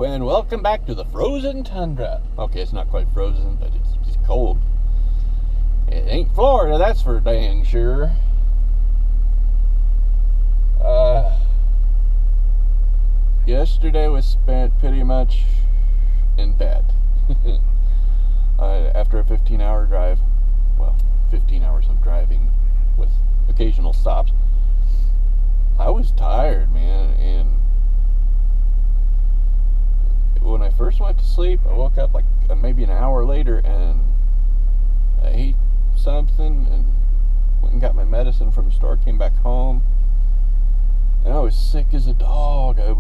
Hello and welcome back to the frozen tundra. Okay, it's not quite frozen, but it's cold. It ain't Florida, that's for dang sure. Yesterday was spent pretty much in bed. After a 15-hour drive, well, 15 hours of driving with occasional stops, I was tired, man, and when I first went to sleep, I woke up like maybe an hour later and I ate something and went and got my medicine from the store, came back home, and I was sick as a dog. It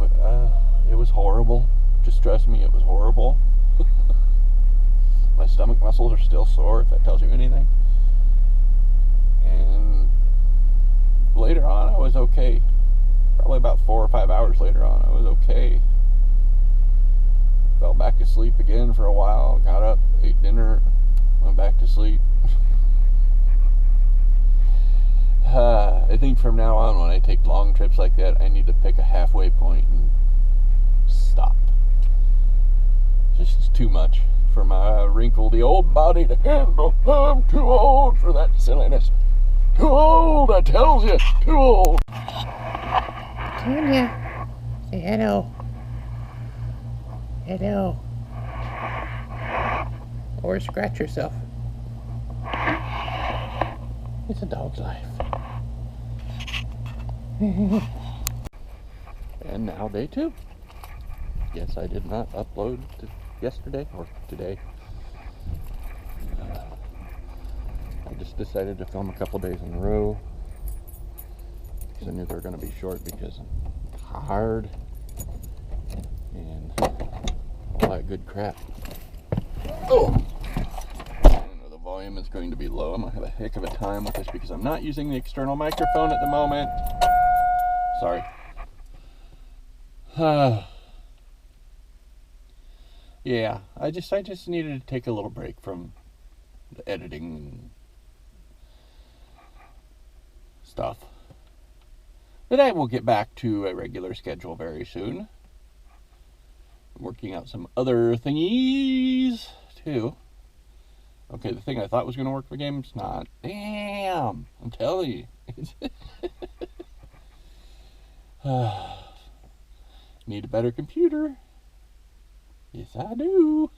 was horrible. Just trust me, it was horrible. My stomach muscles are still sore, if that tells you anything. And later on, I was okay. Probably about 4 or 5 hours later on, I was okay. Fell back asleep again for a while, got up, ate dinner, went back to sleep. I think from now on, when I take long trips like that, I need to pick a halfway point and stop. Just too much for my wrinkledy old body to handle. I'm too old for that silliness. Too old, I tells you, too old. Tanya, say hello. Hello. Or scratch yourself. It's a dog's life. And now day 2. Yes, I did not upload yesterday or today. I just decided to film a couple days in a row because I knew they were going to be short because I'm tired and all that good crap. Oh! I know the volume is going to be low. I'm going to have a heck of a time with this because I'm not using the external microphone at the moment. Sorry. Yeah, I just needed to take a little break from the editing and stuff. But I will get back to a regular schedule very soon. I'm working out some other thingies too. Okay, the thing I thought was going to work for the game, it's not. Damn, I'm telling you. Need a better computer. Yes, I do.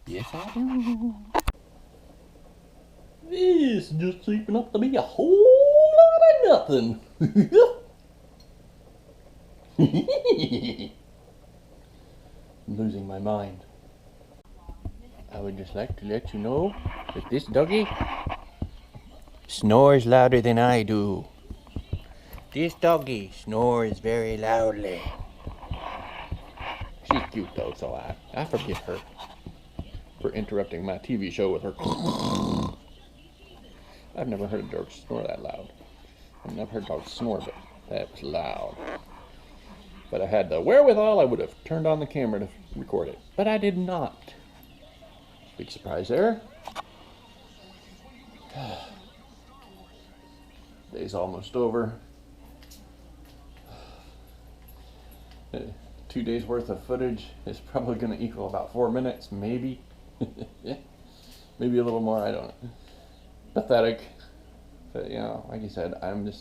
Yes, I do. This is just shaping up to be a whole lot of nothing. I'm losing my mind. I would just like to let you know that this doggy snores louder than I do. This doggy snores very loudly. She's cute though, so I forgive her for interrupting my TV show with her. I've never heard a dog snore that loud. I've never heard dogs snore, but that was loud. But I had the wherewithal, I would have turned on the camera to record it. But I did not. Big surprise there. Day's almost over. 2 days worth of footage is probably going to equal about 4 minutes, maybe. Maybe a little more, I don't know. Pathetic. But, you know, like I said, I'm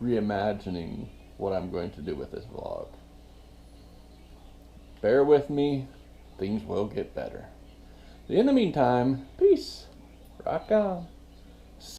reimagining what I'm going to do with this vlog. Bear with me, things will get better. In the meantime, peace. Rock on.